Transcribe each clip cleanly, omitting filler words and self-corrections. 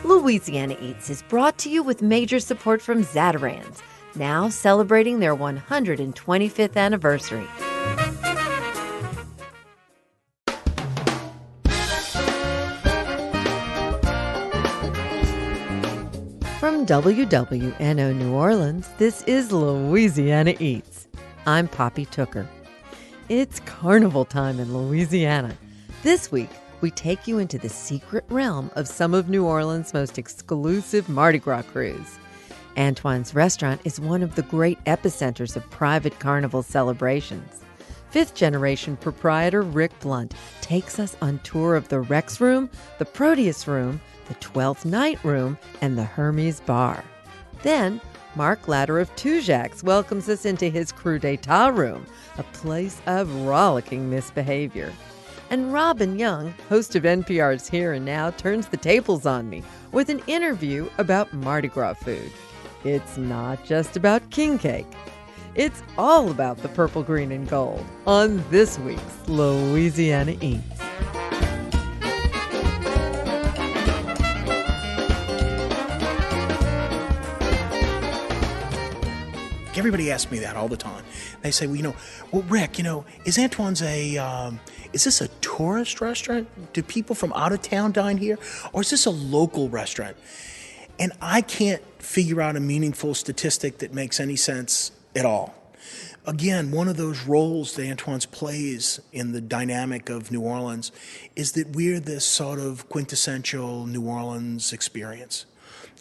Louisiana Eats is brought to you with major support from Zatarain's, now celebrating their 125th anniversary. From WWNO New Orleans, this is Louisiana Eats. I'm Poppy Tooker. It's carnival time in Louisiana. This week, we take you into the secret realm of some of New Orleans' most exclusive Mardi Gras crews. Antoine's restaurant is one of the great epicenters of private carnival celebrations. Fifth-generation proprietor Rick Blount takes us on tour of the Rex Room, the Proteus Room, the 12th Night Room, and the Hermes Bar. Then, Mark Latter of Tujague welcomes us into his Etat Room, a place of rollicking misbehavior. And Robin Young, host of NPR's Here and Now, turns the tables on me with an interview about Mardi Gras food. It's not just about king cake. It's all about the purple, green, and gold on this week's Louisiana Eats. Everybody asks me that all the time. They say, well, Rick, is Antoine's is this a tourist restaurant? Do people from out of town dine here? Or is this a local restaurant? And I can't figure out a meaningful statistic that makes any sense at all. Again, one of those roles that Antoine's plays in the dynamic of New Orleans is that we're this sort of quintessential New Orleans experience.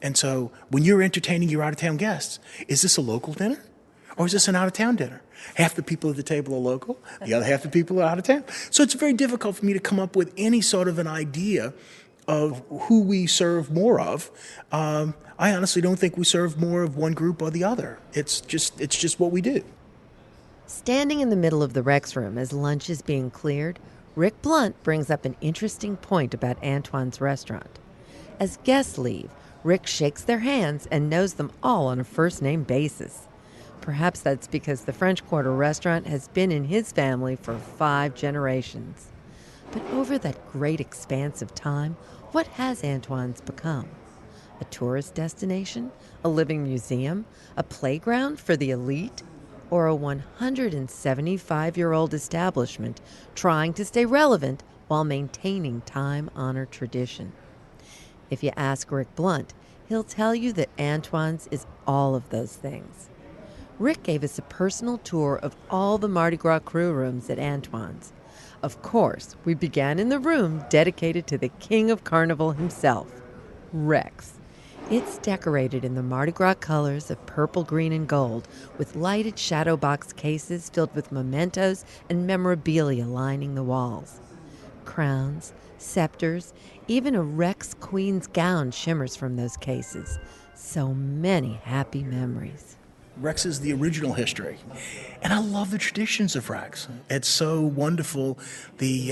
And so when you're entertaining your out-of-town guests, is this a local dinner or is this an out-of-town dinner? Half the people at the table are local, the other half the people are out of town. So it's very difficult for me to come up with any sort of an idea of who we serve more of. I honestly don't think we serve more of one group or the other. It's just what we do. Standing in the middle of the Rex Room as lunch is being cleared, Rick Blount brings up an interesting point about Antoine's restaurant. As guests leave, Rick shakes their hands and knows them all on a first-name basis. Perhaps that's because the French Quarter restaurant has been in his family for 5 generations. But over that great expanse of time, what has Antoine's become? A tourist destination? A living museum? A playground for the elite? Or a 175-year-old establishment trying to stay relevant while maintaining time-honored tradition? If you ask Rick Blount, he'll tell you that Antoine's is all of those things. Rick gave us a personal tour of all the Mardi Gras crew rooms at Antoine's. Of course, we began in the room dedicated to the king of carnival himself, Rex. It's decorated in the Mardi Gras colors of purple, green, and gold, with lighted shadow box cases filled with mementos and memorabilia lining the walls. Crowns, scepters, even a Rex queen's gown shimmers from those cases. So many happy memories. Rex is the original history. And I love the traditions of Rex. It's so wonderful. The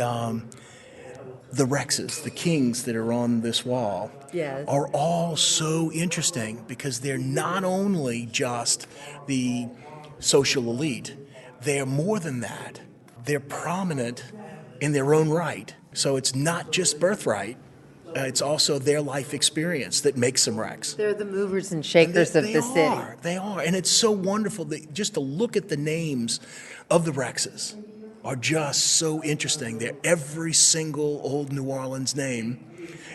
Rexes, the kings that are on this wall, yes, are all so interesting because they're not only just the social elite, they're more than that. They're prominent in their own right. So it's not just birthright. It's also their life experience that makes them Rex. They're the movers and shakers of the city. They are. And it's so wonderful that just to look at the names of the Rexes are just so interesting. Every single old New Orleans name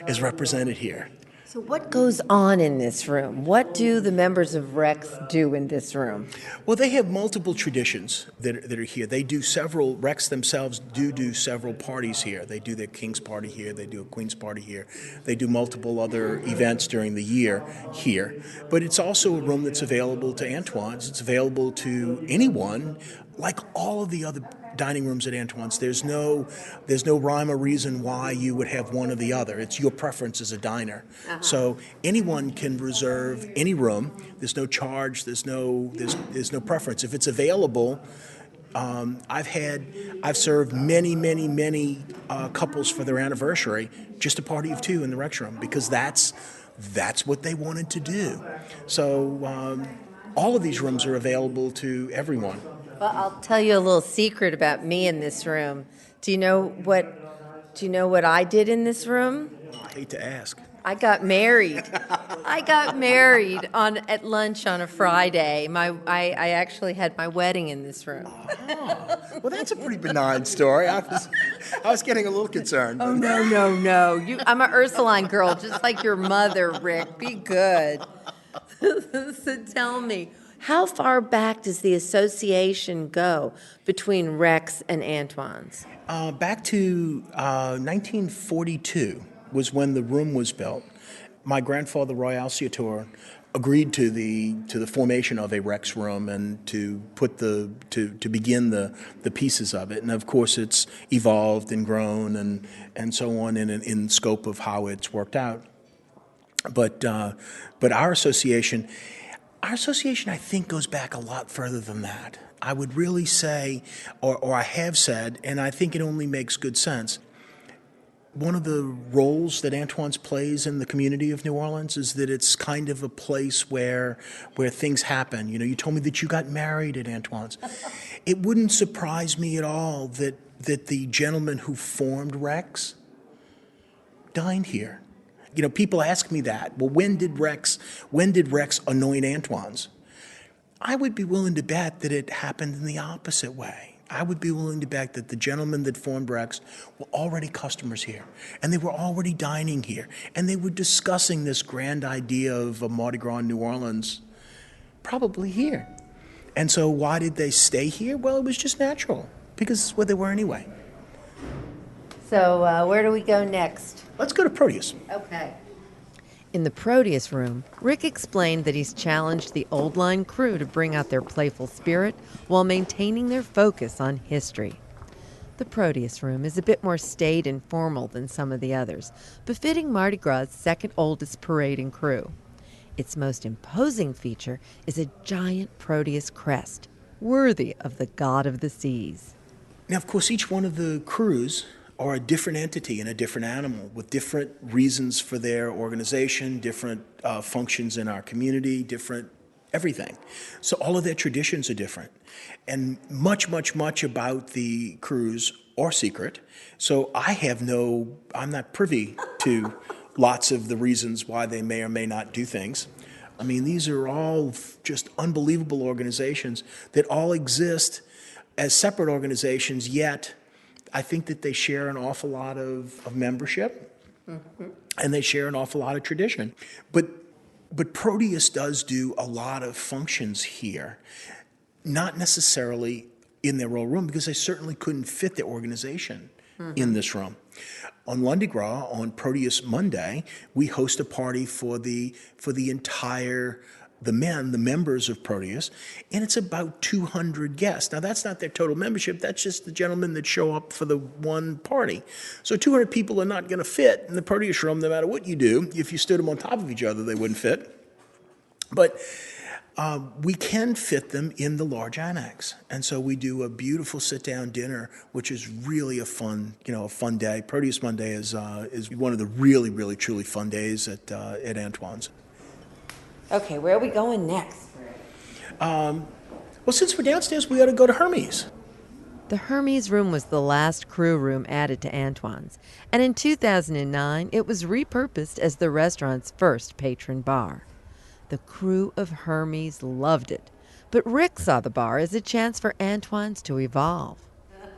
is represented here. So what goes on in this room? What do the members of Rex do in this room? Well, they have multiple traditions that are here. They do several, Rex themselves do several parties here. They do their King's Party here. They do a Queen's Party here. They do multiple other events during the year here. But it's also a room that's available to Antoine's. It's available to anyone, like all of the other dining rooms at Antoine's. There's no rhyme or reason why you would have one or the other. It's your preference as a diner. Uh-huh. So anyone can reserve any room. There's no charge. There's no preference. If it's available, I've served many couples for their anniversary, just a party of 2 in the Rex Room, because that's what they wanted to do. So all of these rooms are available to everyone. Well, I'll tell you a little secret about me in this room. Do you know what Do you know what I did in this room? I hate to ask. I got married. I got married at lunch on a Friday. I actually had my wedding in this room. Well, that's a pretty benign story. I was getting a little concerned. Oh, no. I'm an Ursuline girl, just like your mother, Rick. Be good. So tell me, how far back does the association go between Rex and Antoine's? Back to 1942 was when the room was built. My grandfather, Roy Alciator, agreed to the formation of a Rex room and to put to begin the pieces of it. And of course, it's evolved and grown and so on in scope of how it's worked out. But our association, I think, goes back a lot further than that. I would really say, or I have said, and I think it only makes good sense, one of the roles that Antoine's plays in the community of New Orleans is that it's kind of a place where things happen. You know, you told me that you got married at Antoine's. It wouldn't surprise me at all that the gentleman who formed Rex dined here. You know, people ask me that. Well, when did Rex anoint Antoine's? I would be willing to bet that it happened in the opposite way. I would be willing to bet that the gentlemen that formed Rex were already customers here, and they were already dining here, and they were discussing this grand idea of a Mardi Gras in New Orleans probably here. And so why did they stay here? Well, it was just natural, because it's where they were anyway. So where do we go next? Let's go to Proteus. Okay. In the Proteus Room, Rick explained that he's challenged the old line crew to bring out their playful spirit while maintaining their focus on history. The Proteus Room is a bit more staid and formal than some of the others, befitting Mardi Gras' second oldest parade and crew. Its most imposing feature is a giant Proteus crest, worthy of the god of the seas. Now, of course, each one of the crews are a different entity and a different animal with different reasons for their organization, different functions in our community, different everything. So all of their traditions are different. And much about the crews are secret. So I'm not privy to lots of the reasons why they may or may not do things. I mean, these are all just unbelievable organizations that all exist as separate organizations, yet I think that they share an awful lot of membership, and they share an awful lot of tradition. But Proteus does do a lot of functions here, not necessarily in their real room, because they certainly couldn't fit their organization in this room. On Mardi Gras, on Proteus Monday, we host a party for the entire the members of Proteus, and it's about 200 guests. Now, that's not their total membership. That's just the gentlemen that show up for the one party. So 200 people are not going to fit in the Proteus room no matter what you do. If you stood them on top of each other, they wouldn't fit. But we can fit them in the large annex. And so we do a beautiful sit-down dinner, which is really a fun day. Proteus Monday is one of the really, really, truly fun days at Antoine's. Okay, where are we going next? Well, since we're downstairs, we ought to go to Hermes. The Hermes Room was the last crew room added to Antoine's, and in 2009, it was repurposed as the restaurant's first patron bar. The crew of Hermes loved it, but Rick saw the bar as a chance for Antoine's to evolve.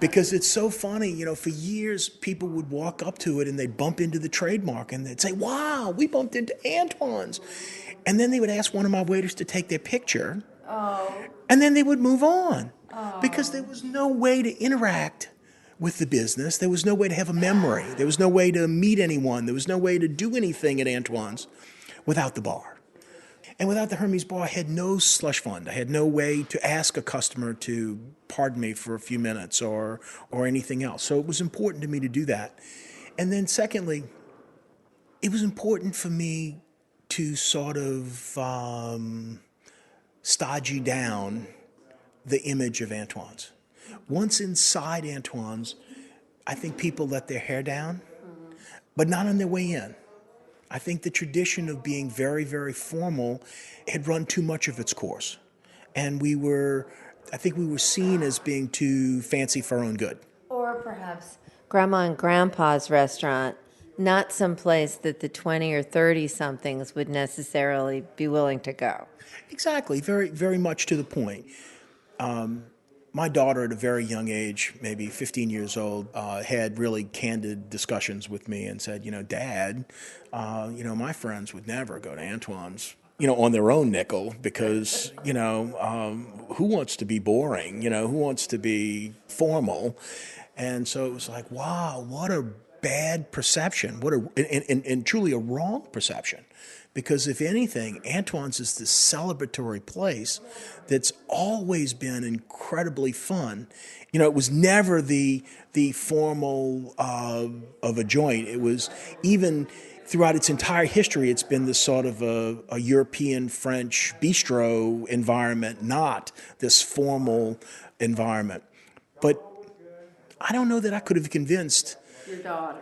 Because it's so funny, for years people would walk up to it and they'd bump into the trademark and they'd say, "Wow, we bumped into Antoine's." And then they would ask one of my waiters to take their picture. Oh. And then they would move on. Oh. Because there was no way to interact with the business. There was no way to have a memory. There was no way to meet anyone. There was no way to do anything at Antoine's without the bar. And without the Hermes Bar, I had no slush fund. I had no way to ask a customer to pardon me for a few minutes or anything else. So it was important to me to do that. And then secondly, it was important for me to sort of stodgy down the image of Antoine's. Once inside Antoine's, I think people let their hair down, but not on their way in. I think the tradition of being very, very formal had run too much of its course. And I think we were seen as being too fancy for our own good. Or perhaps Grandma and Grandpa's restaurant, not some place that the 20 or 30-somethings would necessarily be willing to go. Exactly, very, very much to the point. My daughter, at a very young age, maybe 15 years old, had really candid discussions with me and said, Dad, my friends would never go to Antoine's, on their own nickel because, who wants to be boring? Who wants to be formal? And so it was like, wow, what a bad perception, and truly a wrong perception. Because if anything, Antoine's is this celebratory place that's always been incredibly fun. It was never the formal of a joint. It was even throughout its entire history, it's been this sort of a European French bistro environment, not this formal environment. But I don't know that I could have convinced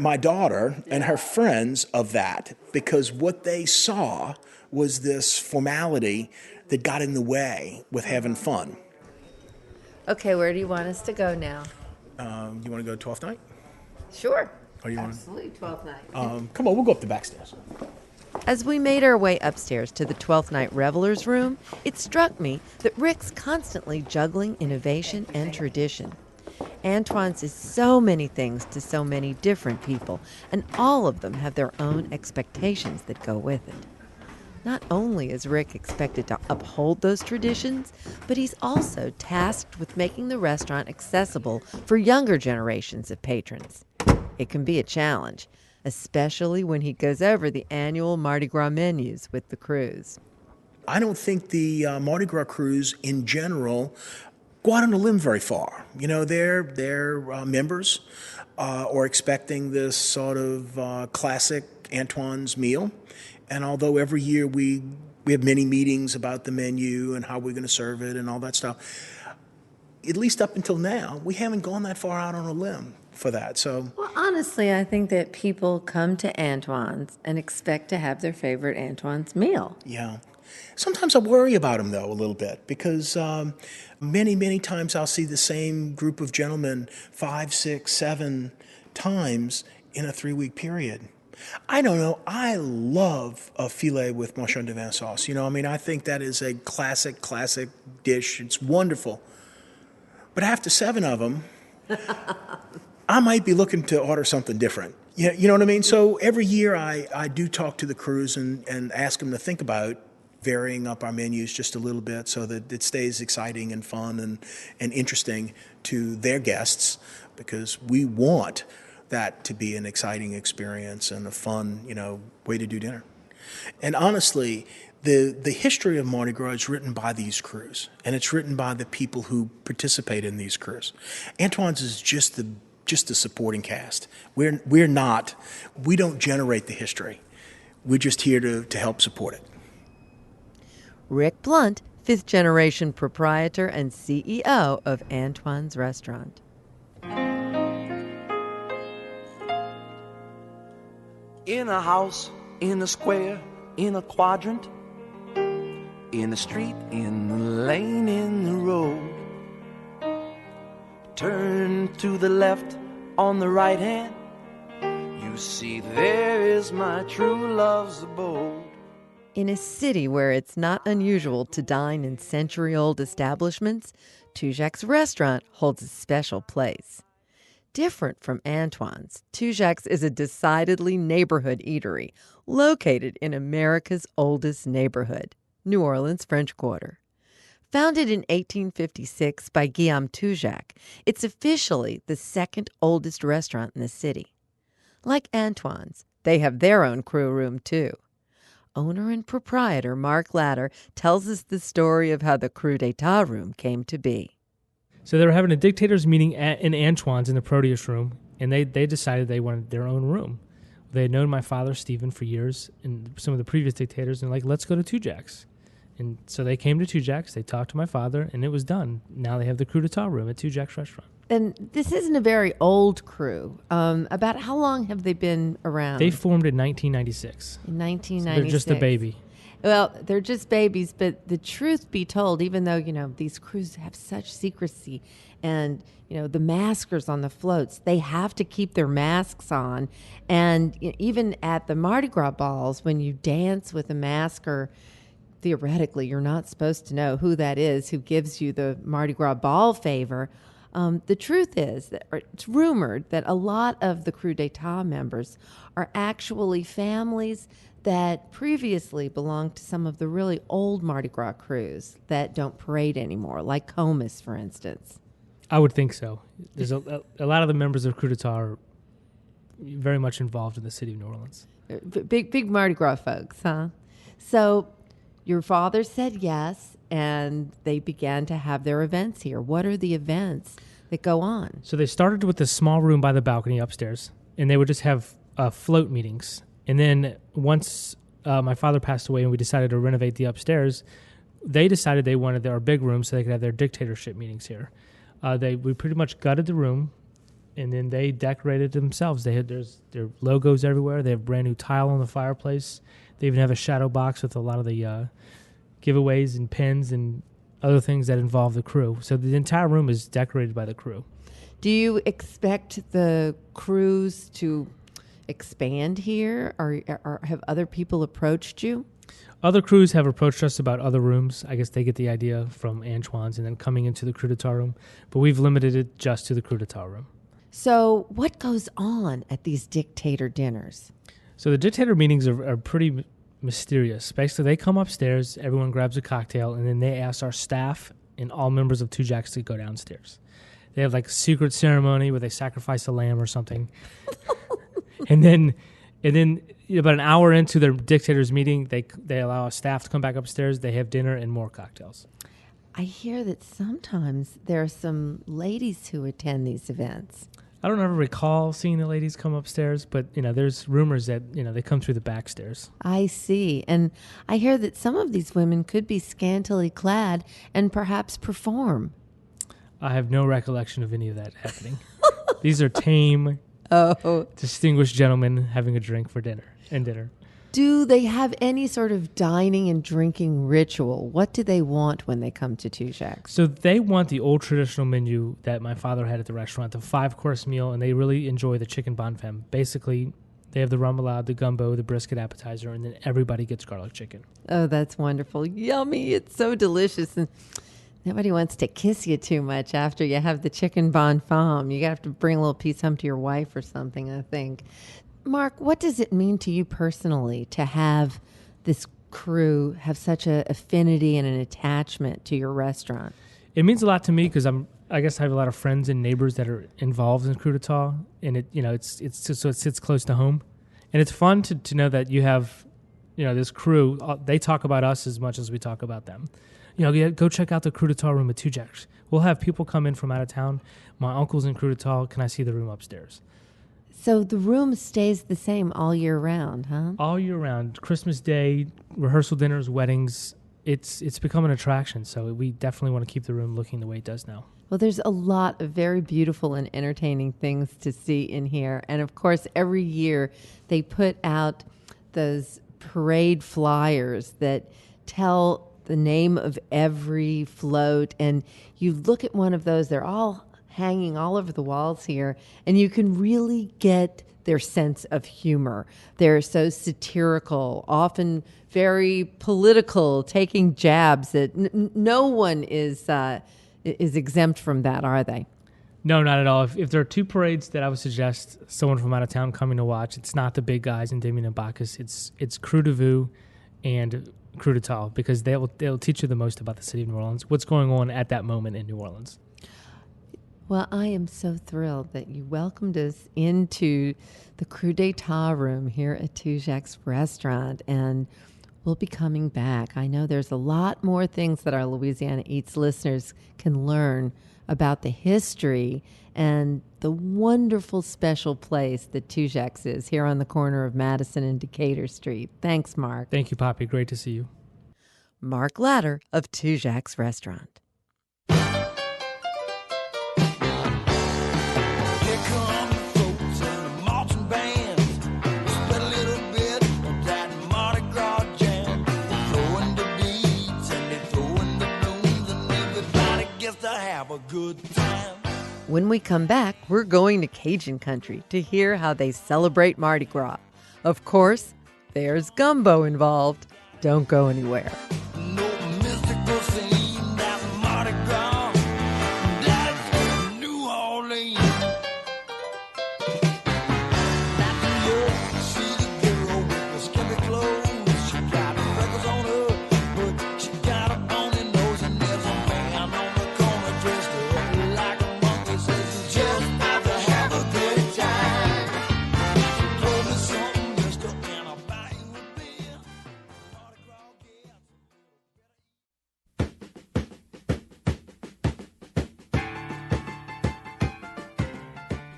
my daughter and her friends of that, because what they saw was this formality that got in the way with having fun. Okay, where do you want us to go now? You want to go to 12th Night? Sure. Or you Absolutely, 12th Night. Come on, we'll go up the back stairs. As we made our way upstairs to the 12th Night Revelers Room, it struck me that Rick's constantly juggling innovation and tradition. Antoine's is so many things to so many different people, and all of them have their own expectations that go with it. Not only is Rick expected to uphold those traditions, but he's also tasked with making the restaurant accessible for younger generations of patrons. It can be a challenge, especially when he goes over the annual Mardi Gras menus with the krewes. I don't think the Mardi Gras krewes in general go out on a limb very far. Their members are expecting this sort of classic Antoine's meal. And although every year we have many meetings about the menu and how we're going to serve it and all that stuff, at least up until now, we haven't gone that far out on a limb for that. So, well, honestly, I think that people come to Antoine's and expect to have their favorite Antoine's meal. Yeah. Sometimes I worry about them, though, a little bit, because many, many times I'll see the same group of gentlemen 5, 6, 7 times in a 3-week period. I don't know. I love a filet with Marchand de Vin sauce. I think that is a classic dish. It's wonderful. But after 7 of them, I might be looking to order something different. You know what I mean? So every year I do talk to the krewes and ask them to think about varying up our menus just a little bit so that it stays exciting and fun and interesting to their guests, because we want that to be an exciting experience and a fun, way to do dinner. And honestly, the history of Mardi Gras is written by these krewes, and it's written by the people who participate in these krewes. Antoine's is just the supporting cast. We don't generate the history. We're just here to help support it. Rick Blount, 5th-generation proprietor and CEO of Antoine's Restaurant. In a house, in a square, in a quadrant, in the street, in the lane, in the road. Turn to the left, on the right hand, you see there is my true love's abode. In a city where it's not unusual to dine in century-old establishments, Tujague's restaurant holds a special place. Different from Antoine's, Tujague's is a decidedly neighborhood eatery located in America's oldest neighborhood, New Orleans French Quarter. Founded in 1856 by Guillaume Tujague, it's officially the second oldest restaurant in the city. Like Antoine's, they have their own krewe room too. Owner and proprietor Mark Latter tells us the story of how the Etat Room came to be. So they were having a dictators meeting in Antoine's in the Proteus Room, and they decided they wanted their own room. They had known my father, Stephen, for years, and some of the previous dictators, and let's go to Tujague's. And so they came to Tujague's, they talked to my father, and it was done. Now they have the Etat Room at Tujague's restaurant. And this isn't a very old krewe. About how long have they been around? They formed in 1996. In 1996. So they're just a baby. Well, they're just babies, but the truth be told, even though, these crews have such secrecy and, the maskers on the floats, they have to keep their masks on. And even at the Mardi Gras balls, when you dance with a masker, theoretically, you're not supposed to know who that is who gives you the Mardi Gras ball favor. The truth is that it's rumored that a lot of the Krewe d'Etat members are actually families that previously belonged to some of the really old Mardi Gras crews that don't parade anymore, like Comus, for instance. I would think so. There's a lot of the members of Krewe d'Etat are very much involved in the city of New Orleans. Big Mardi Gras folks, huh? So your father said yes, and they began to have their events here. What are the events that go on? So they started with a small room by the balcony upstairs, and they would just have float meetings. And then once my father passed away and we decided to renovate the upstairs, they decided they wanted our big room so they could have their dictatorship meetings here. We pretty much gutted the room, and then they decorated themselves. There's their logos everywhere. They have brand new tile on the fireplace. They even have a shadow box with a lot of the giveaways and pins and other things that involve the crew. So the entire room is decorated by the crew. Do you expect the crews to expand here, or have other people approached you? Other crews have approached us about other rooms. I guess they get the idea from Antoine's and then coming into the Krewe d'Etat room. But we've limited it just to the Krewe d'Etat room. So what goes on at these dictator dinners? So the dictator meetings are pretty mysterious. Basically, they come upstairs, everyone grabs a cocktail, and then they ask our staff and all members of Tujague's to go downstairs. They have like a secret ceremony where they sacrifice a lamb or something. and then about an hour into their dictator's meeting, they allow our staff to come back upstairs. They have dinner and more cocktails. I hear that sometimes there are some ladies who attend these events. I don't ever recall seeing the ladies come upstairs, but there's rumors that they come through the back stairs. I see. And I hear that some of these women could be scantily clad and perhaps perform. I have no recollection of any of that happening. These are tame, distinguished gentlemen having a drink for dinner. Do they have any sort of dining and drinking ritual? What do they want when they come to Tujague's? So they want the old traditional menu that my father had at the restaurant, the 5-course meal, and they really enjoy the chicken bon femme. Basically, they have the remoulade, the gumbo, the brisket appetizer, and then everybody gets garlic chicken. Oh, that's wonderful. Yummy. It's so delicious. And nobody wants to kiss you too much after you have the chicken bon femme. You have to bring a little piece home to your wife or something, I think. Mark, what does it mean to you personally to have this crew have such an affinity and an attachment to your restaurant? It means a lot to me because I guess I have a lot of friends and neighbors that are involved in Krewe d'Etat, and so it sits close to home, and it's fun to know that you have this crew. They talk about us as much as we talk about them. Go check out the Krewe d'Etat room at Tujague's. We'll have people come in from out of town. My uncle's in Krewe d'Etat. Can I see the room upstairs? So the room stays the same all year round, huh? All year round. Christmas Day, rehearsal dinners, weddings. It's become an attraction, so we definitely want to keep the room looking the way it does now. Well, there's a lot of very beautiful and entertaining things to see in here. And, of course, every year they put out those parade flyers that tell the name of every float. And you look at one of those, they're all hanging all over the walls here, and you can really get their sense of humor. They're so satirical, often very political, taking jabs that no one is exempt from that, are they? No, not at all. If there are two parades that I would suggest someone from out of town coming to watch, it's not the big guys in Damien and Bacchus. It's Krewe de Vue and Krewe d'Etat, because they'll teach you the most about the city of New Orleans, what's going on at that moment in New Orleans. Well, I am so thrilled that you welcomed us into the Krewe d'Etat room here at Tujague's restaurant, and we'll be coming back. I know there's a lot more things that our Louisiana Eats listeners can learn about the history and the wonderful special place that Tujague's is here on the corner of Madison and Decatur Street. Thanks, Mark. Thank you, Poppy. Great to see you. Mark Latter of Tujague's Restaurant. a good time. When we come back, we're going to Cajun Country to hear how they celebrate Mardi Gras. Of course, there's gumbo involved. Don't go anywhere. No mystical scene, that's Mardi Gras. That's New Orleans. Back in New York, see the girl with the skimpy clothes. She got freckles on her, but she got a bony nose. And there's a man on the corner dressed up like a monkey. Says he just out to have a good time. She told me something, mister, and I'll buy you a beer. Mardi Gras gets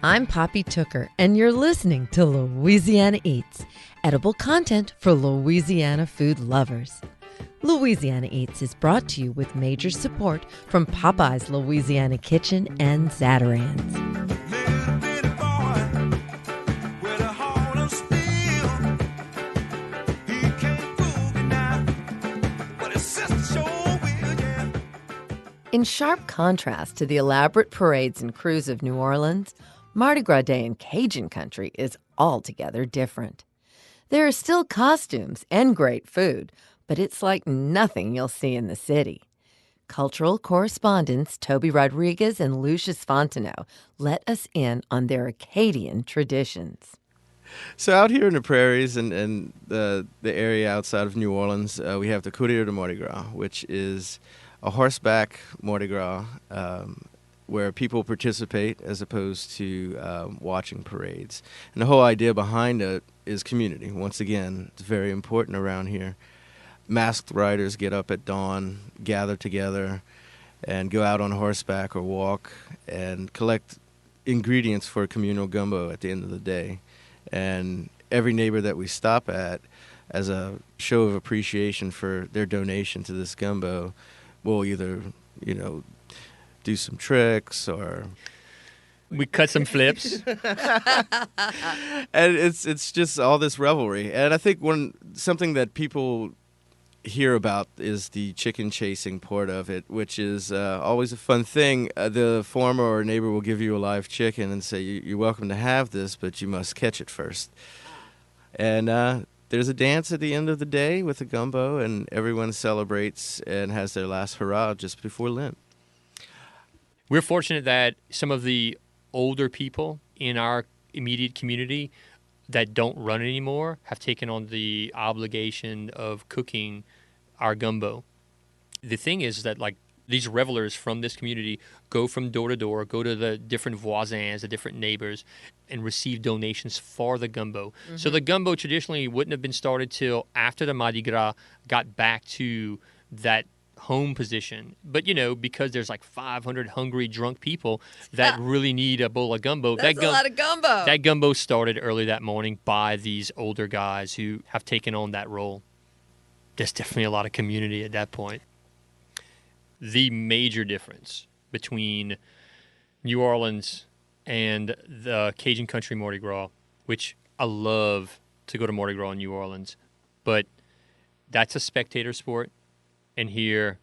I'm Poppy Tooker, and you're listening to Louisiana Eats, edible content for Louisiana food lovers. Louisiana Eats is brought to you with major support from Popeye's Louisiana Kitchen and Zatarain's. little bitty boy with a heart of steel. He can't boogie now, but his sister sure will, yeah. In sharp contrast to the elaborate parades and krewes of New Orleans, Mardi Gras Day in Cajun Country is altogether different. There are still costumes and great food, but it's like nothing you'll see in the city. Cultural correspondents Toby Rodriguez and Lucius Fontenot let us in on their Acadian traditions. So out here in the prairies and the area outside of New Orleans, we have the Courrier de Mardi Gras, which is a horseback Mardi Gras where people participate as opposed to watching parades. And the whole idea behind it is community. Once again, it's very important around here. Masked riders get up at dawn, gather together, and go out on horseback or walk and collect ingredients for a communal gumbo at the end of the day. And every neighbor that we stop at, as a show of appreciation for their donation to this gumbo, will either, do some tricks or We cut some flips. and it's just all this revelry. And I think something that people hear about is the chicken chasing part of it, which is always a fun thing. The farmer or neighbor will give you a live chicken and say, you're welcome to have this, but you must catch it first. And there's a dance at the end of the day with the gumbo, and everyone celebrates and has their last hurrah just before Lent. We're fortunate that some of the older people in our immediate community that don't run anymore have taken on the obligation of cooking our gumbo. The thing is that, like, these revelers from this community go from door to door, go to the different voisins, the different neighbors, and receive donations for the gumbo. Mm-hmm. So the gumbo traditionally wouldn't have been started till after the Mardi Gras got back to that home position. But, because there's like 500 hungry, drunk people that really need a bowl of gumbo. That's a lot of gumbo. That gumbo started early that morning by these older guys who have taken on that role. There's definitely a lot of community at that point. The major difference between New Orleans and the Cajun Country Mardi Gras, which I love to go to Mardi Gras in New Orleans, but that's a spectator sport. And here,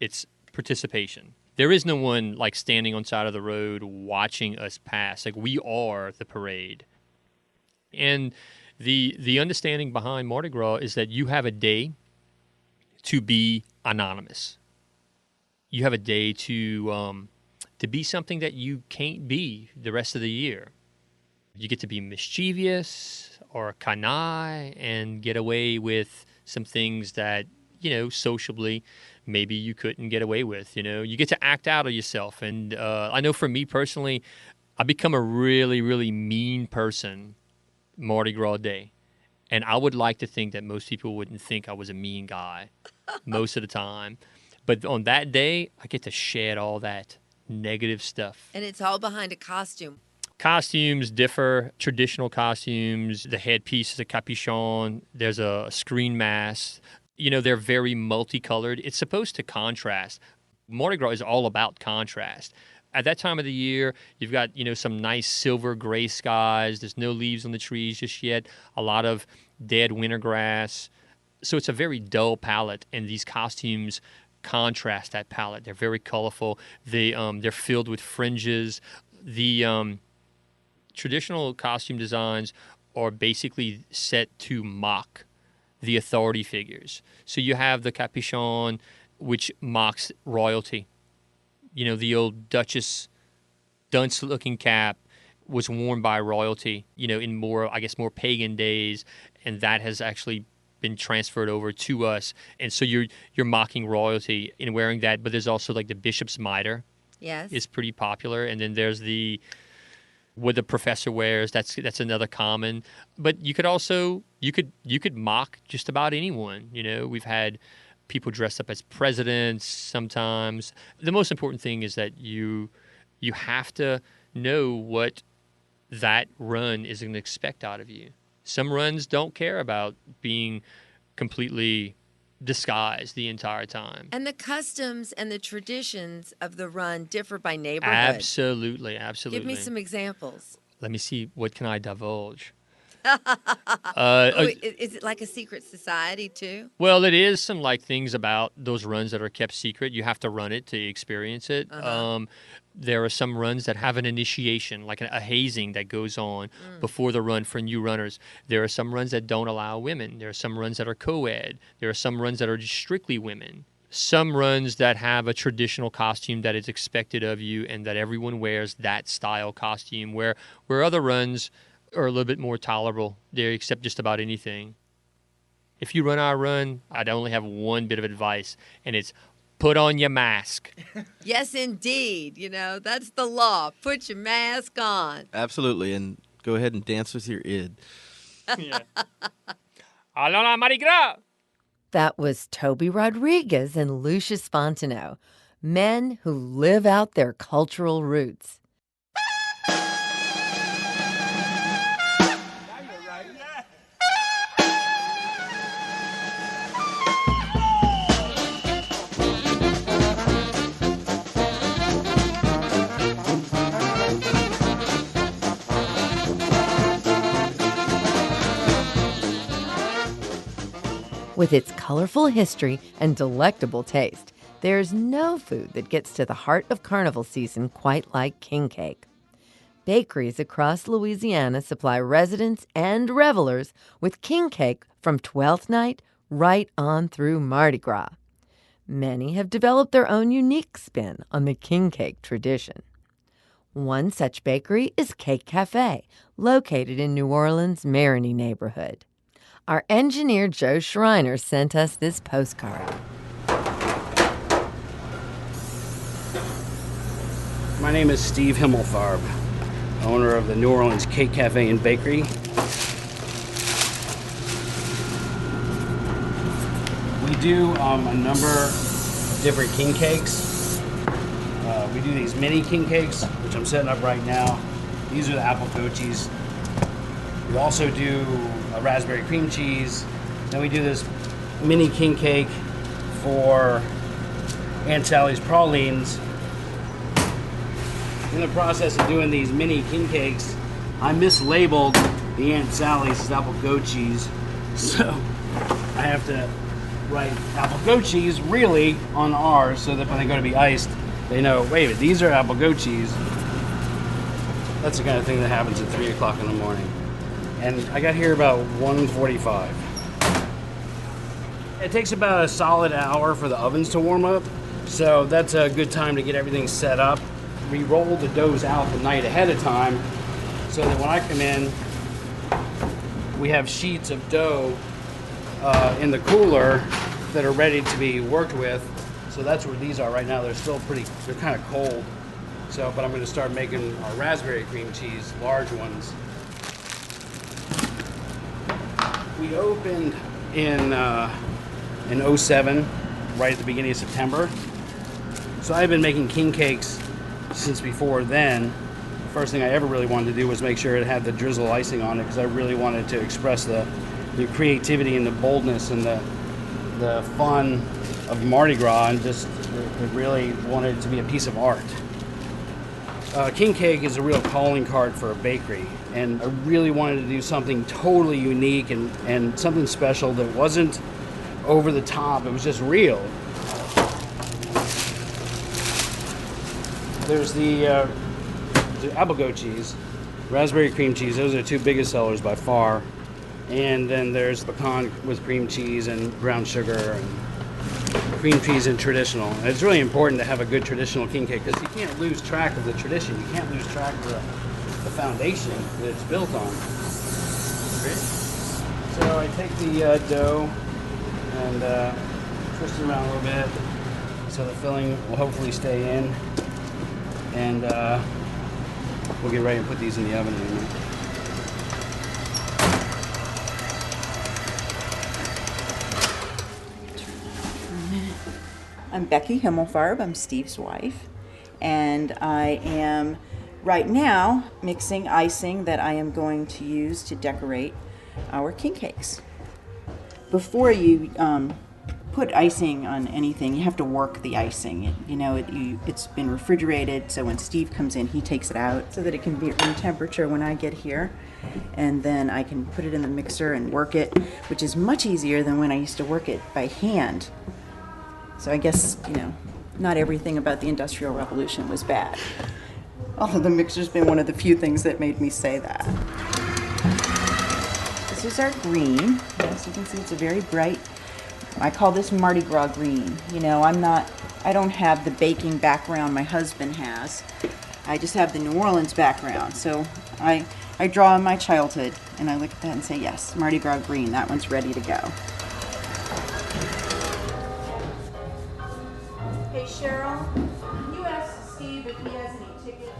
it's participation. There is no one like standing on side of the road watching us pass. Like, we are the parade. And the understanding behind Mardi Gras is that you have a day to be anonymous. You have a day to be something that you can't be the rest of the year. You get to be mischievous or canaille and get away with some things that, sociably, maybe you couldn't get away with. You get to act out of yourself. And I know for me personally, I become a really, really mean person Mardi Gras Day. And I would like to think that most people wouldn't think I was a mean guy most of the time. But on that day, I get to shed all that negative stuff. And it's all behind a costume. Costumes differ. Traditional costumes, the headpiece is a capuchon. There's a screen mask. They're very multicolored. It's supposed to contrast. Mardi Gras is all about contrast. At that time of the year, you've got, some nice silver gray skies. There's no leaves on the trees just yet. A lot of dead winter grass. So it's a very dull palette, and these costumes contrast that palette. They're very colorful. They're filled with fringes. The traditional costume designs are basically set to mock the authority figures. So you have the capuchon, which mocks royalty. You know, the old Duchess dunce-looking cap was worn by royalty, you know, in more pagan days, and that has actually been transferred over to us. And so you're mocking royalty in wearing that. But there's also like the bishop's mitre. Yes. Is pretty popular, and then there's what the professor wears. That's another common. But you could also you could mock just about anyone. You know, we've had people dressed up as presidents sometimes. The most important thing is that you have to know what that run is going to expect out of you. Some runs don't care about being completely disguised the entire time. And the customs and the traditions of the run differ by neighborhood. Absolutely. Give me some examples. Let me see. What can I divulge? Is it like a secret society too? Well, it is some like things about those runs that are kept secret. You have to run it to experience it. There are some runs that have an initiation, like a hazing that goes on before the run for new runners. There are some runs that don't allow women. There are some runs that are co-ed. There are some runs that are just strictly women. Some runs that have a traditional costume that is expected of you and that everyone wears that style costume, where other runs are a little bit more tolerable. They accept just about anything. If you run our run, I'd only have one bit of advice, and it's put on your mask. Yes, indeed. You know, that's the law. Put your mask on. Absolutely, and go ahead and dance with your id. Alors, Mardi Gras! That was Toby Rodriguez and Lucius Fontenot, men who live out their cultural roots. With its colorful history and delectable taste, there's no food that gets to the heart of carnival season quite like king cake. Bakeries across Louisiana supply residents and revelers with king cake from Twelfth Night right on through Mardi Gras. Many have developed their own unique spin on the king cake tradition. One such bakery is Cake Cafe, located in New Orleans' Marigny neighborhood. Our engineer, Joe Schreiner, sent us this postcard. My name is Steve Himmelfarb, owner of the New Orleans Cake Cafe and Bakery. We do a number of different king cakes. We do these mini king cakes, which I'm setting up right now. These are the apple gochis. We also do a raspberry cream cheese. Then we do this mini king cake for Aunt Sally's pralines. In the process of doing these mini king cakes, I mislabeled the Aunt Sally's as apple goat cheese. So I have to write apple goat cheese really on ours so that when they go to be iced, they know, wait a minute, these are apple goat cheese. That's the kind of thing that happens at 3 o'clock in the morning. And I got here about 1:45. It takes about a solid hour for the ovens to warm up, so that's a good time to get everything set up. We roll the doughs out the night ahead of time so that when I come in, we have sheets of dough in the cooler that are ready to be worked with. So that's where these are right now. They're kind of cold. But I'm going to start making our raspberry cream cheese, large ones. We opened in 07, right at the beginning of September. So I've been making king cakes since before then. The first thing I ever really wanted to do was make sure it had the drizzle icing on it because I really wanted to express the creativity and the boldness and the fun of Mardi Gras, and just really wanted it to be a piece of art. King cake is a real calling card for a bakery, and I really wanted to do something totally unique and something special that wasn't over the top. It was just real. There's the apple goat cheese, raspberry cream cheese. Those are the two biggest sellers by far. And then there's pecan with cream cheese and brown sugar and cream cheese and traditional. And it's really important to have a good traditional king cake because you can't lose track of the tradition. You can't lose track of the foundation that it's built on. So I take the dough and twist it around a little bit so the filling will hopefully stay in. And we'll get ready to put these in the oven in a minute. I'm Becky Himmelfarb, I'm Steve's wife, and I am right now mixing icing that I am going to use to decorate our king cakes. Before you put icing on anything, you have to work the icing. It's been refrigerated, so when Steve comes in, he takes it out so that it can be at room temperature when I get here. And then I can put it in the mixer and work it, which is much easier than when I used to work it by hand. So I guess, not everything about the Industrial Revolution was bad. Although the mixer's been one of the few things that made me say that. This is our green. As you can see, it's a very bright, I call this Mardi Gras green. I don't have the baking background my husband has. I just have the New Orleans background. So I draw on my childhood and I look at that and say, yes, Mardi Gras green, that one's ready to go. Hey Cheryl, can you ask Steve if he has any tickets?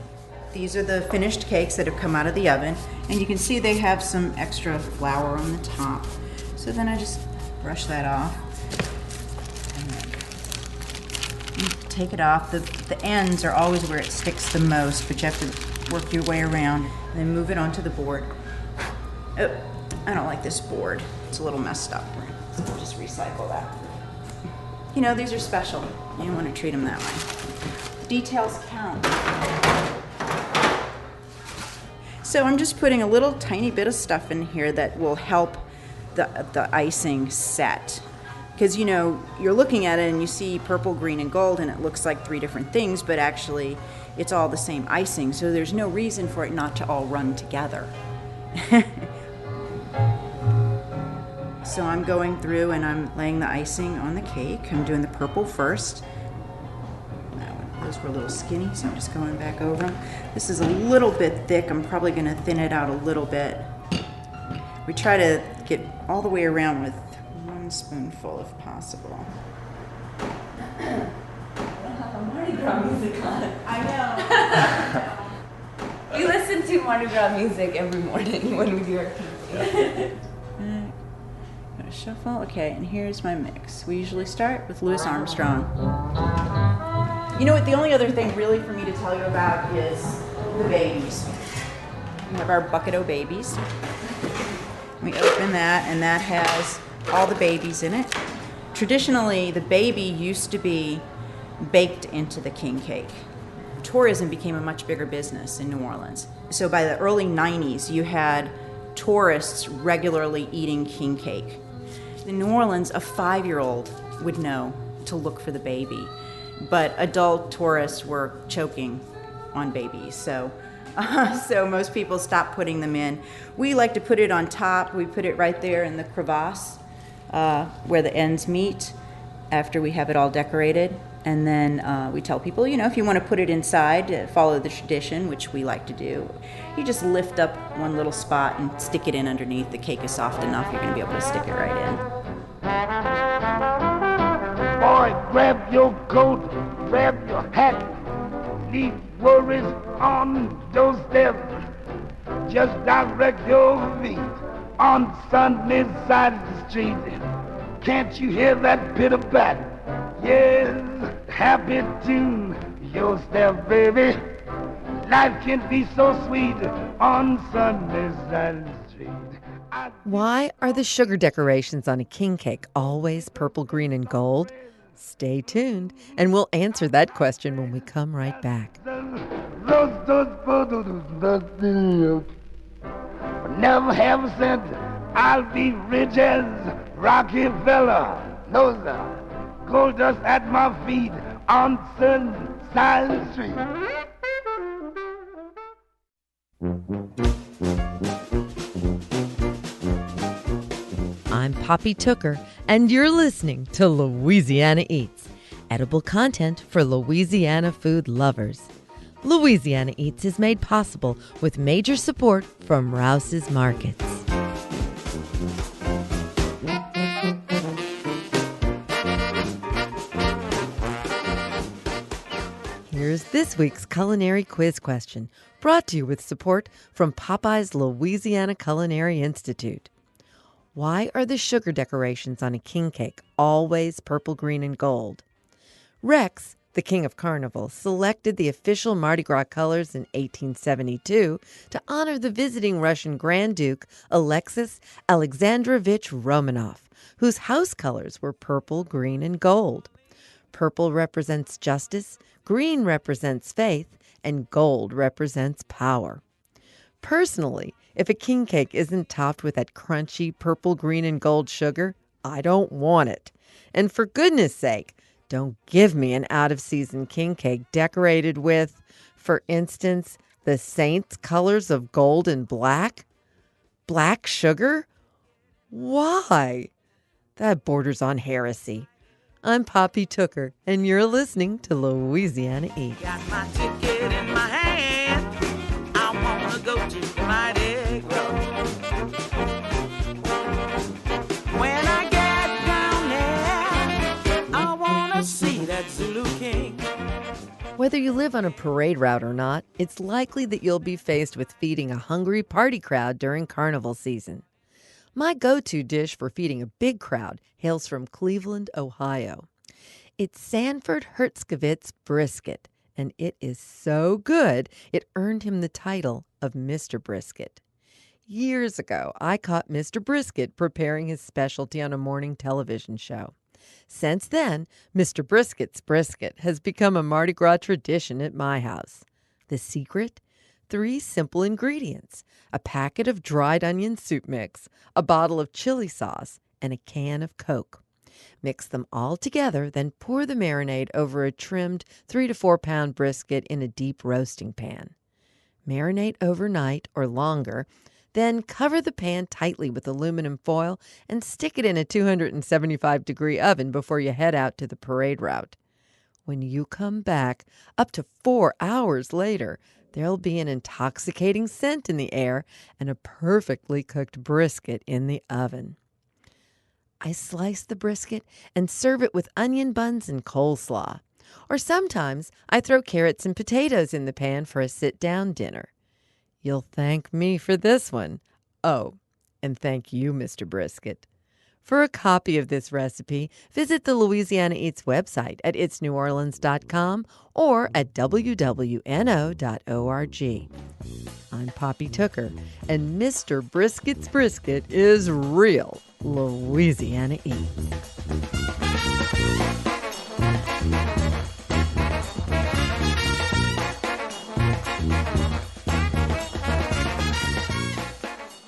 These are the finished cakes that have come out of the oven, and you can see they have some extra flour on the top. So then I just brush that off. And you take it off. The ends are always where it sticks the most, but you have to work your way around and then move it onto the board. Oh, I don't like this board. It's a little messed up. So we'll just recycle that. These are special. You don't want to treat them that way. Details count. So I'm just putting a little tiny bit of stuff in here that will help the icing set. Because, you're looking at it and you see purple, green, and gold, and it looks like three different things, but actually it's all the same icing. So there's no reason for it not to all run together. So I'm going through and I'm laying the icing on the cake. I'm doing the purple first. Those were a little skinny, so I'm just going back over them. This is a little bit thick. I'm probably going to thin it out a little bit. We try to get all the way around with 1 spoonful if possible. Mardi Gras music on. I know. We listen to Mardi Gras music every morning when we do our cake. Gotta shuffle. Okay, and here's my mix. We usually start with Louis Armstrong. You know what? The only other thing really for me to tell you about is the babies. We have our bucket o' babies. We open that, and that has all the babies in it. Traditionally, the baby used to be baked into the king cake. Tourism became a much bigger business in New Orleans. So by the early 90s, you had tourists regularly eating king cake. In New Orleans, a 5-year-old would know to look for the baby, but adult tourists were choking on babies. So most people stopped putting them in. We like to put it on top. We put it right there in the crevasse where the ends meet after we have it all decorated. And then we tell people, if you want to put it inside, follow the tradition, which we like to do. You just lift up one little spot and stick it in underneath. The cake is soft enough, you're going to be able to stick it right in. Boy, grab your coat, grab your hat, leave worries on those steps. Just direct your feet on Sunday's side of the street. Can't you hear that pitter-pat? Yes, happy to your step, baby. Life can be so sweet on Sunday's side of the street. Why are the sugar decorations on a king cake always purple, green, and gold? Stay tuned, and we'll answer that question when we come right back. Never have a cent, I'll be rich as Rockefeller. No, sir. Gold dust at my feet on side of the street. I'm Poppy Tooker, and you're listening to Louisiana Eats, edible content for Louisiana food lovers. Louisiana Eats is made possible with major support from Rouse's Markets. Here's this week's culinary quiz question, brought to you with support from Popeye's Louisiana Culinary Institute. Why are the sugar decorations on a king cake always purple, green, and gold? Rex, the king of Carnival, selected the official Mardi Gras colors in 1872 to honor the visiting Russian Grand Duke Alexis Alexandrovich Romanov, whose house colors were purple, green, and gold. Purple represents justice, green represents faith, and gold represents power. Personally, if a king cake isn't topped with that crunchy purple, green, and gold sugar, I don't want it. And for goodness sake, don't give me an out-of-season king cake decorated with, for instance, the saints' colors of gold and black? Black sugar? Why? That borders on heresy. I'm Poppy Tooker, and you're listening to Louisiana Eats. Got my ticket in my hand. I wanna go to Mardi Gras. When I get down there, I wanna see that Zulu King. Whether you live on a parade route or not, it's likely that you'll be faced with feeding a hungry party crowd during carnival season. My go-to dish for feeding a big crowd hails from Cleveland, Ohio. It's Sanford Hertzkovitz brisket, and it is so good it earned him the title of Mr. Brisket. Years ago, I caught Mr. Brisket preparing his specialty on a morning television show. Since then, Mr. Brisket's brisket has become a Mardi Gras tradition at my house. The secret? 3 simple ingredients: a packet of dried onion soup mix, a bottle of chili sauce, and a can of Coke. Mix them all together, then pour the marinade over a trimmed 3 to 4 pound brisket in a deep roasting pan. Marinate overnight or longer, then cover the pan tightly with aluminum foil and stick it in a 275-degree oven before you head out to the parade route. When you come back, up to 4 hours later, there'll be an intoxicating scent in the air and a perfectly cooked brisket in the oven. I slice the brisket and serve it with onion buns and coleslaw. Or sometimes I throw carrots and potatoes in the pan for a sit-down dinner. You'll thank me for this one. Oh, and thank you, Mr. Brisket. For a copy of this recipe, visit the Louisiana Eats website at itsneworleans.com or at wwno.org. I'm Poppy Tooker, and Mr. Brisket's brisket is real Louisiana Eats.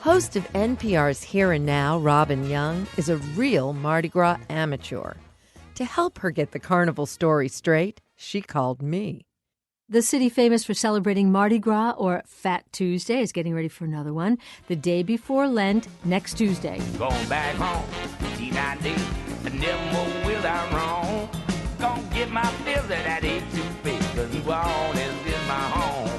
Host of NPR's Here and Now, Robin Young, is a real Mardi Gras amateur. To help her get the carnival story straight, she called me. The city famous for celebrating Mardi Gras, or Fat Tuesday, is getting ready for another one the day before Lent, next Tuesday. Going back home, D-9D, and never more will I wrong. Gonna get my fill of that A2B, 'cause New Orleans is my home.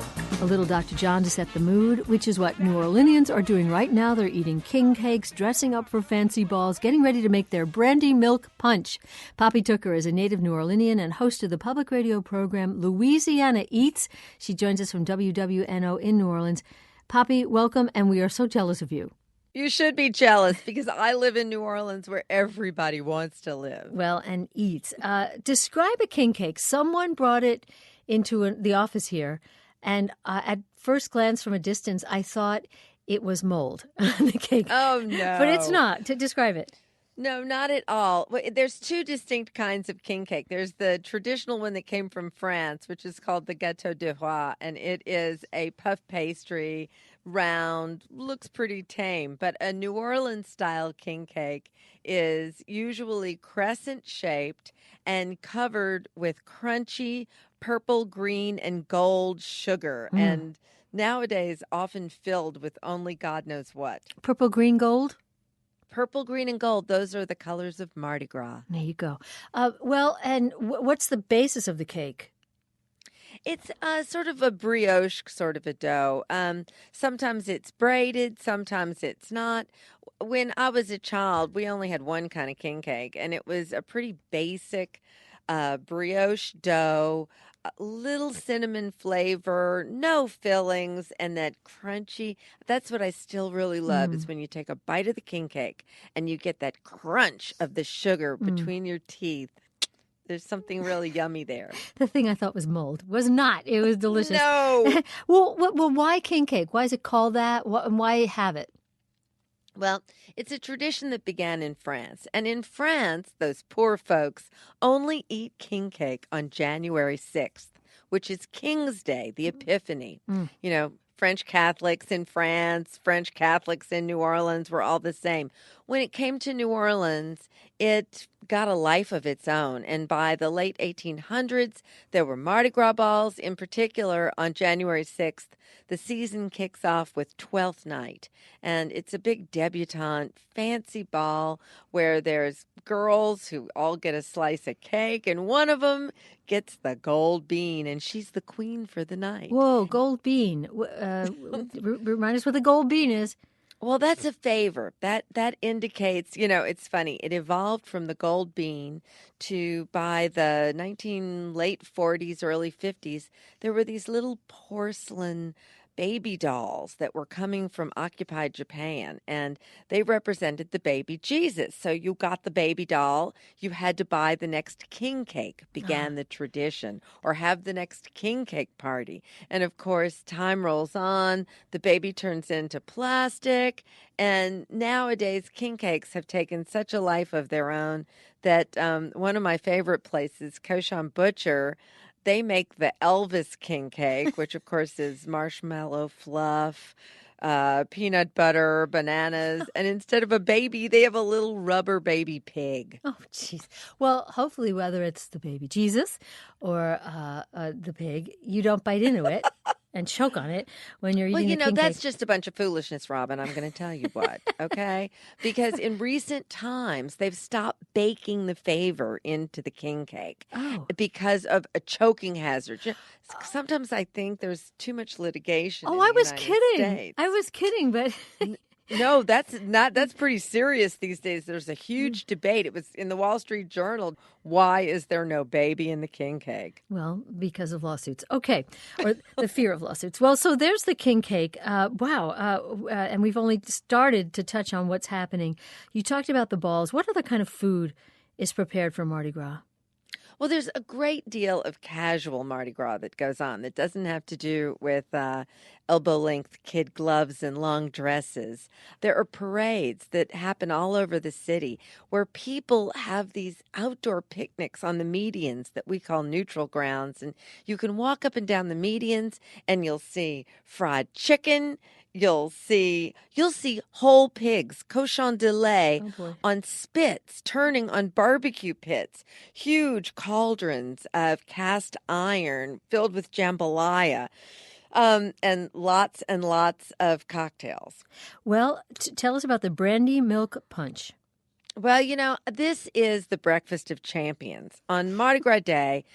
A little Dr. John to set the mood, which is what New Orleanians are doing right now. They're eating king cakes, dressing up for fancy balls, getting ready to make their brandy milk punch. Poppy Tooker is a native New Orleanian and host of the public radio program Louisiana Eats. She joins us from WWNO in New Orleans. Poppy, welcome, and we are so jealous of you. You should be jealous because I live in New Orleans where everybody wants to live. Well, and eats. Describe a king cake. Someone brought it into the office here. And at first glance from a distance, I thought it was mold on the cake. Oh, no. But it's not. To describe it. No, not at all. There's 2 distinct kinds of king cake. There's the traditional one that came from France, which is called the Gâteau de Roi, and it is a puff pastry, round, looks pretty tame. But a New Orleans-style king cake is usually crescent-shaped and covered with crunchy purple, green, and gold sugar, and nowadays often filled with only God knows what. Purple, green, gold. Purple, green, and gold, those are the colors of Mardi Gras. There you go. Well, and what's the basis of the cake? It's sort of a brioche sort of a dough. Sometimes it's braided, sometimes it's not. When I was a child, we only had one kind of king cake, and it was a pretty basic brioche dough, a little cinnamon flavor, no fillings, and that crunchy. That's what I still really love is when you take a bite of the king cake and you get that crunch of the sugar between your teeth. There's something really yummy there. The thing I thought was mold was not. It was delicious. No. Well, why king cake? Why is it called that? Why have it? Well, it's a tradition that began in France. And in France, those poor folks only eat king cake on January 6th, which is King's Day, the Epiphany. You know, French Catholics in France, French Catholics in New Orleans were all the same. When it came to New Orleans, it got a life of its own. And by the late 1800s, there were Mardi Gras balls. In particular, on January 6th, the season kicks off with Twelfth Night. And it's a big debutante, fancy ball where there's girls who all get a slice of cake, and one of them gets the gold bean, and she's the queen for the night. Whoa, gold bean. Remind us what the gold bean is. Well, that's a favor. That indicates, you know, it's funny. It evolved from the gold bean to by the late 40s, early 50s, there were these little porcelain baby dolls that were coming from occupied Japan, and they represented the baby Jesus. So you got the baby doll, you had to buy the next king cake, began the tradition, or have the next king cake party. And of course, time rolls on, the baby turns into plastic, and nowadays king cakes have taken such a life of their own that one of my favorite places, Cajun Butcher, they make the Elvis king cake, which of course is marshmallow fluff, peanut butter, bananas, and instead of a baby, they have a little rubber baby pig. Oh, jeez. Well, hopefully, whether it's the baby Jesus or the pig, you don't bite into it and choke on it when you're eating Well, you the know, king that's cake. just a bunch of foolishness, Robin. I'm going to tell you what, okay? Because in recent times, they've stopped baking the favor into the king cake because of a choking hazard. Sometimes I think there's too much litigation. Oh, in I the was United kidding. States. I was kidding, but No, that's pretty serious these days. There's a huge debate. It was in the Wall Street Journal. Why is there no baby in the king cake? well, because of lawsuits. Okay, or the fear of lawsuits. Well, so there's the king cake. And we've only started to touch on what's happening. You talked about the balls. What other kind of food is prepared for Mardi Gras? Well, there's a great deal of casual Mardi Gras that goes on that doesn't have to do with elbow-length kid gloves and long dresses. There are parades that happen all over the city where people have these outdoor picnics on the medians that we call neutral grounds. And you can walk up and down the medians and you'll see fried chicken. You'll see whole pigs, cochon de lait, on spits, turning on barbecue pits, huge cauldrons of cast iron filled with jambalaya, and lots of cocktails. Well, tell us about the brandy milk punch. Well, you know, this is the breakfast of champions. On Mardi Gras Day,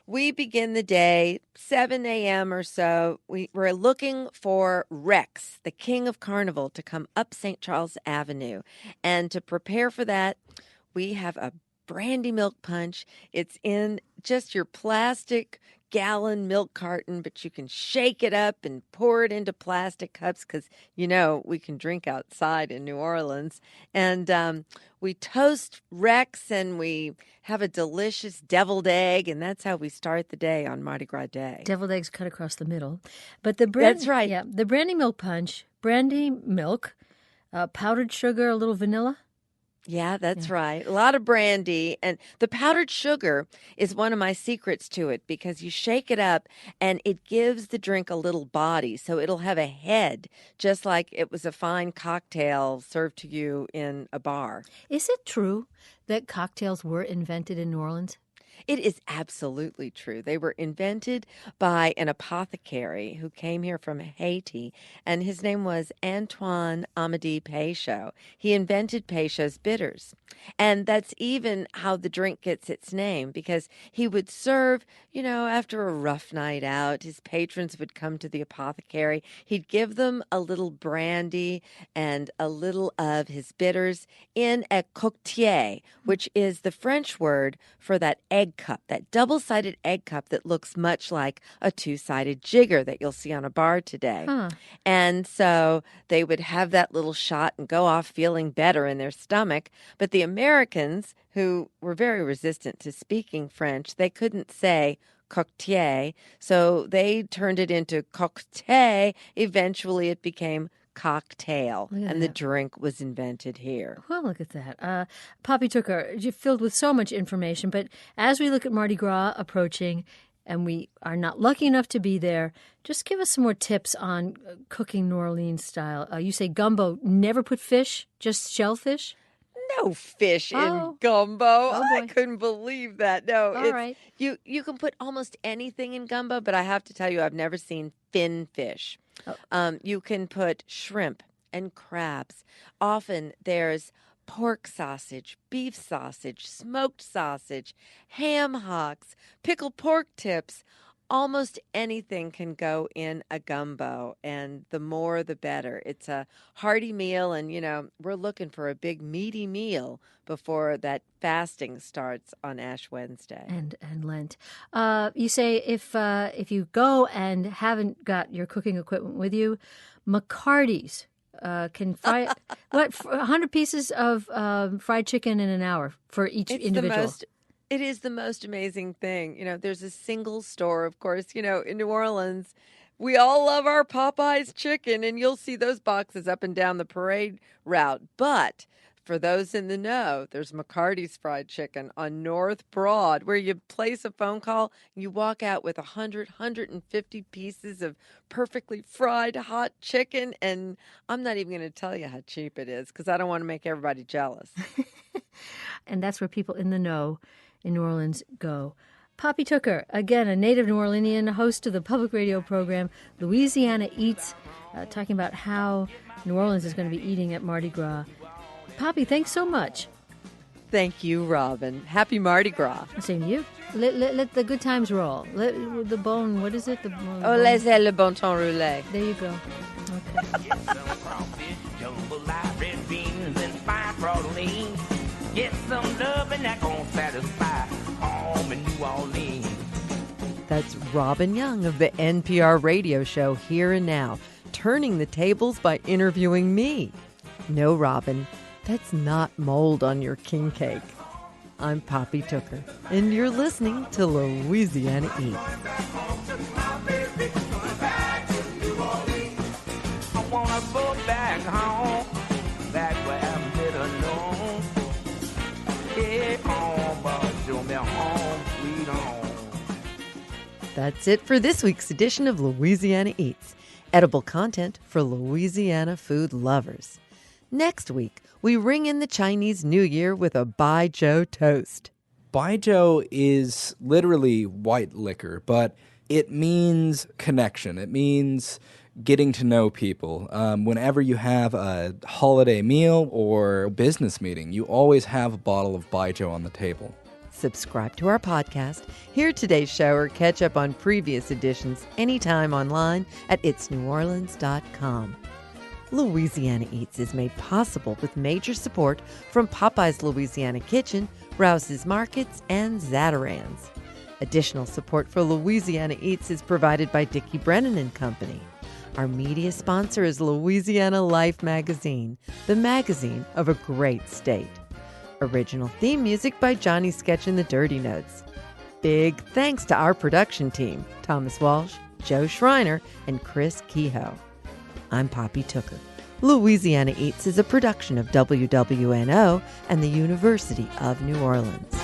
we begin the day 7 a.m. or so. We're looking for Rex, the king of Carnival, to come up St. Charles Avenue. And to prepare for that, we have a brandy milk punch. It's in just your plastic gallon milk carton, but you can shake it up and pour it into plastic cups because, you know, we can drink outside in New Orleans. And we toast Rex and we have a delicious deviled egg, and that's how we start the day on Mardi Gras Day. Deviled eggs cut across the middle. But the That's right. Yeah, the brandy milk punch, brandy milk, powdered sugar, a little vanilla. Yeah, that's right. A lot of brandy. And the powdered sugar is one of my secrets to it because you shake it up and it gives the drink a little body. So it'll have a head, just like it was a fine cocktail served to you in a bar. Is it true that cocktails were invented in New Orleans? It is absolutely true. They were invented by an apothecary who came here from Haiti, and his name was Antoine Amédée Peychaud. He invented Peychaud's bitters. And that's even how the drink gets its name, because he would serve, after a rough night out, his patrons would come to the apothecary. He'd give them a little brandy and a little of his bitters in a coquetier, which is the French word for that egg cup, that double-sided egg cup that looks much like a two-sided jigger that you'll see on a bar today. And so they would have that little shot and go off feeling better in their stomach. But the Americans, who were very resistant to speaking French, they couldn't say coquetier, so they turned it into cocktail. Eventually it became cocktail, and the drink was invented here. Well, look at that. Poppy Tooker, you're filled with so much information, but as we look at Mardi Gras approaching, and we are not lucky enough to be there, just give us some more tips on cooking New Orleans style. You say gumbo, never put fish, just shellfish? No fish in gumbo. I couldn't believe that. No, All right. You can put almost anything in gumbo, but I have to tell you, I've never seen fin fish. You can put shrimp and crabs. Often there's pork sausage, beef sausage, smoked sausage, ham hocks, pickled pork tips. Almost anything can go in a gumbo, and the more the better. It's a hearty meal, and, we're looking for a big meaty meal before that fasting starts on Ash Wednesday. And Lent. You say if you go and haven't got your cooking equipment with you, McCarty's can fry 100 pieces of fried chicken in an hour for each individual. It is the most amazing thing. There's a single store, of course, in New Orleans. We all love our Popeye's chicken, and you'll see those boxes up and down the parade route. But for those in the know, there's McCarty's fried chicken on North Broad, where you place a phone call, you walk out with 150 pieces of perfectly fried hot chicken. And I'm not even going to tell you how cheap it is, because I don't want to make everybody jealous. And that's where people in the know in New Orleans go. Poppy Tooker, again, a native New Orleanian, host of the public radio program Louisiana Eats, talking about how New Orleans is going to be eating at Mardi Gras. Poppy, thanks so much. Thank you, Robin. Happy Mardi Gras. Same to you. Let the good times roll. Let the bone, what is it? Laissez le bon temps rouler. There you go. Okay. Get some love and that gon' satisfy home in New Orleans. That's Robin Young of the NPR radio show Here and Now, turning the tables by interviewing me. No, Robin, that's not mold on your king cake. I'm Poppy Tooker, and you're listening to Louisiana Eats. I wanna go back home, back where I'm better known. That's it for this week's edition of Louisiana Eats, edible content for Louisiana food lovers. Next week, we ring in the Chinese New Year with a baijiu toast. Baijiu is literally white liquor, but it means connection. It means getting to know people. Whenever you have a holiday meal or business meeting, you always have a bottle of baijiu on the table. Subscribe to our podcast, hear today's show, or catch up on previous editions anytime online at itsneworleans.com. Louisiana Eats is made possible with major support from Popeye's Louisiana Kitchen, Rouse's Markets, and Zatarain's. Additional support for Louisiana Eats is provided by Dickie Brennan and Company. Our media sponsor is Louisiana Life Magazine, the magazine of a great state. Original theme music by Johnny Sketch and the Dirty Notes. Big thanks to our production team, Thomas Walsh, Joe Schreiner, and Chris Kehoe. I'm Poppy Tooker. Louisiana Eats is a production of WWNO and the University of New Orleans.